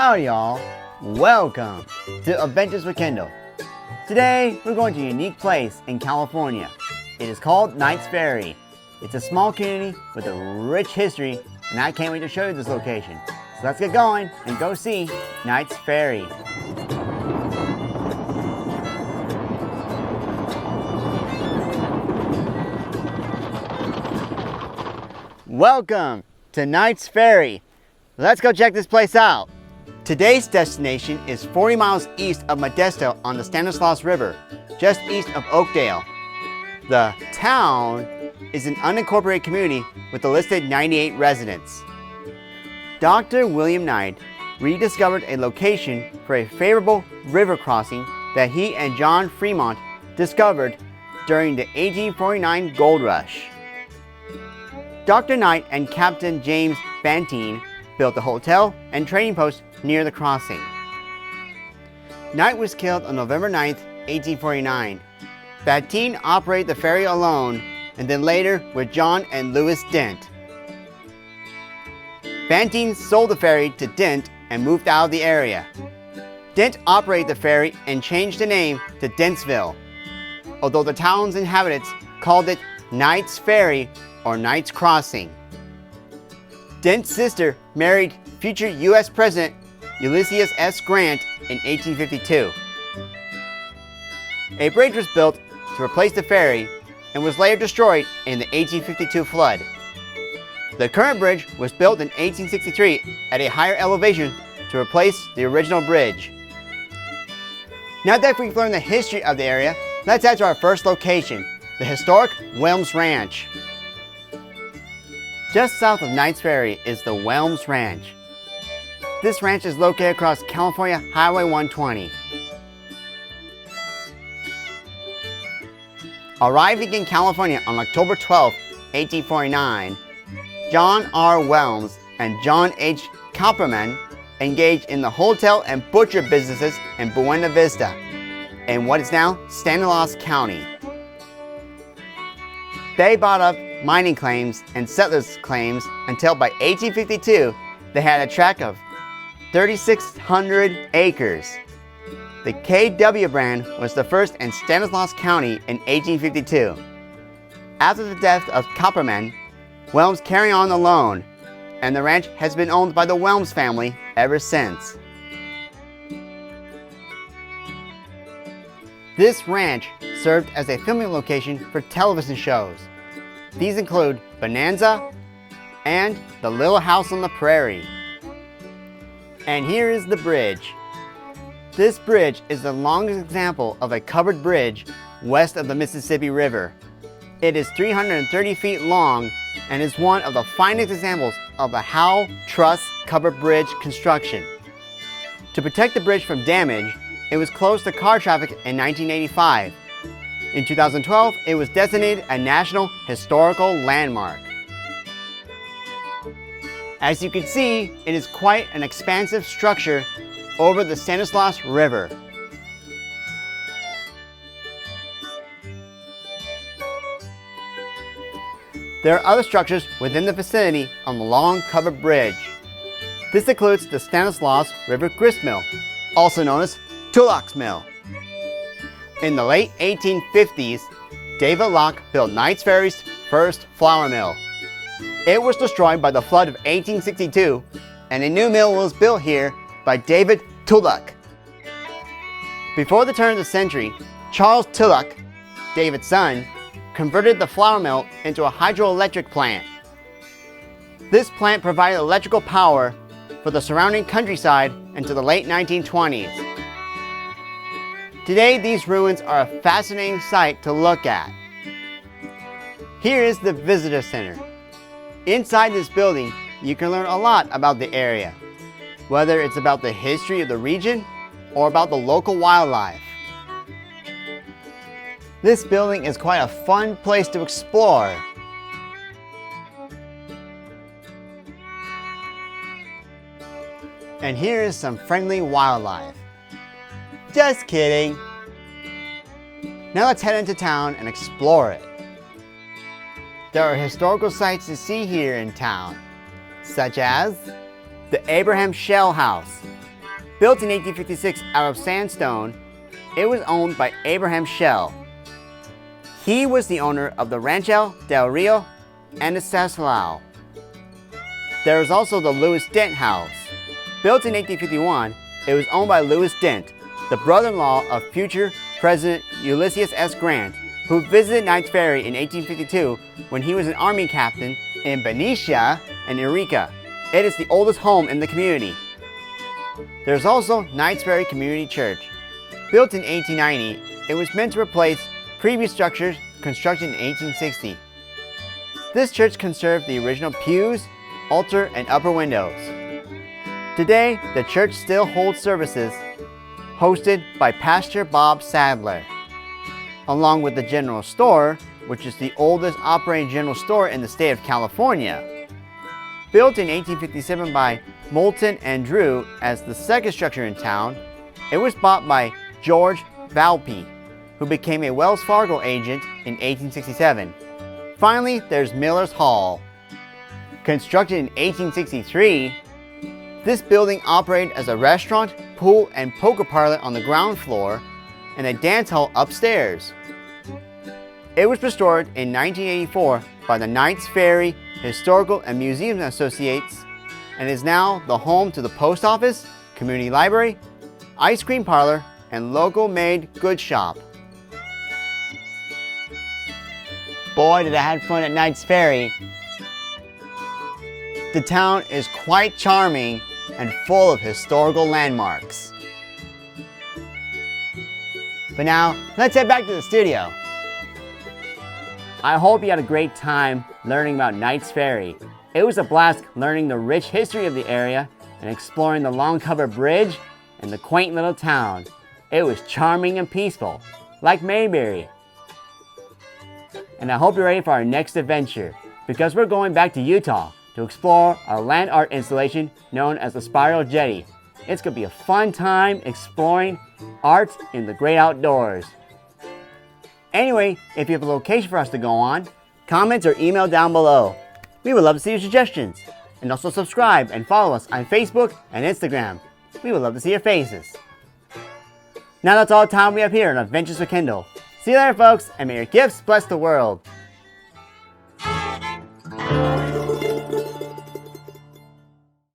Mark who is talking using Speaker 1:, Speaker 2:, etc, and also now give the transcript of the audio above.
Speaker 1: Howdy y'all, welcome to Adventures with Kendall. Today we're going to a unique place in California. It is called Knights Ferry. It's a small community with a rich history and I can't wait to show you this location. So let's get going and go see Knights Ferry. Welcome to Knights Ferry. Let's go check this place out. Today's destination is 40 miles east of Modesto on the Stanislaus River, just east of Oakdale. The town is an unincorporated community with a listed 98 residents. Dr. William Knight rediscovered a location for a favorable river crossing that he and John Fremont discovered during the 1849 gold rush. Dr. Knight and Captain James Bantine built a hotel and trading post near the crossing. Knight was killed on November 9, 1849. Bantine operated the ferry alone and then later with John and Louis Dent. Bantine sold the ferry to Dent and moved out of the area. Dent operated the ferry and changed the name to Dentsville, although the town's inhabitants called it Knights Ferry or Knights Crossing. Dent's sister married future U.S. President Ulysses S. Grant in 1852. A bridge was built to replace the ferry and was later destroyed in the 1852 flood. The current bridge was built in 1863 at a higher elevation to replace the original bridge. Now that we've learned the history of the area, let's head to our first location, the historic Wilms Ranch. Just south of Knights Ferry is the Wilms Ranch. This ranch is located across California Highway 120. Arriving in California on October 12, 1849, John R. Wilms and John H. Copperman engaged in the hotel and butcher businesses in Buena Vista, in what is now Stanislaus County. They bought up mining claims and settlers' claims until by 1852 they had a tract of 3,600 acres. The KW brand was the first in Stanislaus County in 1852. After the death of Copperman, Wilms carried on the loan, and the ranch has been owned by the Wilms family ever since. This ranch served as a filming location for television shows. These include Bonanza and The Little House on the Prairie. And here is the bridge. This bridge is the longest example of a covered bridge west of the Mississippi River. It is 330 feet long and is one of the finest examples of a Howe Truss covered bridge construction. To protect the bridge from damage, it was closed to car traffic in 1985. In 2012, it was designated a National Historical Landmark. As you can see, it is quite an expansive structure over the Stanislaus River. There are other structures within the vicinity on the long covered bridge. This includes the Stanislaus River Grist Mill, also known as Tulloch's Mill. In the late 1850s, David Locke built Knights Ferry's first flour mill. It was destroyed by the flood of 1862, and a new mill was built here by David Tulloch. Before the turn of the century, Charles Tulloch, David's son, converted the flour mill into a hydroelectric plant. This plant provided electrical power for the surrounding countryside until the late 1920s. Today, these ruins are a fascinating sight to look at. Here is the visitor center. Inside this building, you can learn a lot about the area, whether it's about the history of the region or about the local wildlife. This building is quite a fun place to explore. And here is some friendly wildlife. Just kidding. Now let's head into town and explore it. There are historical sites to see here in town, such as the Abraham Shell House. Built in 1856 out of sandstone, it was owned by Abraham Shell. He was the owner of the Rancho del Rio and the Sasalao. There is also the Lewis Dent House. Built in 1851, it was owned by Lewis Dent, the brother-in-law of future President Ulysses S. Grant, who visited Knights Ferry in 1852 when he was an army captain in Benicia and Eureka. It is the oldest home in the community. There's also Knightsbury Community Church. Built in 1890, it was meant to replace previous structures constructed in 1860. This church conserved the original pews, altar, and upper windows. Today, the church still holds services hosted by Pastor Bob Sadler, along with the general store, which is the oldest operating general store in the state of California. Built in 1857 by Moulton and Drew as the second structure in town, it was bought by George Valpy, who became a Wells Fargo agent in 1867. Finally, there's Miller's Hall. Constructed in 1863, this building operated as a restaurant, pool, and poker parlor on the ground floor and a dance hall upstairs. It was restored in 1984 by the Knights Ferry Historical and Museum Associates and is now the home to the post office, community library, ice cream parlor, and local made goods shop. Boy, did I have fun at Knights Ferry. The town is quite charming and full of historical landmarks. But now, let's head back to the studio. I hope you had a great time learning about Knights Ferry. It was a blast learning the rich history of the area and exploring the long covered bridge and the quaint little town. It was charming and peaceful, like Mayberry. And I hope you're ready for our next adventure, because we're going back to Utah to explore our land art installation known as the Spiral Jetty. It's going to be a fun time exploring art in the great outdoors. Anyway, if you have a location for us to go on, comment or email down below. We would love to see your suggestions. And also subscribe and follow us on Facebook and Instagram. We would love to see your faces. Now that's all the time we have here on Adventures with Kendall. See you later, folks, and may your gifts bless the world.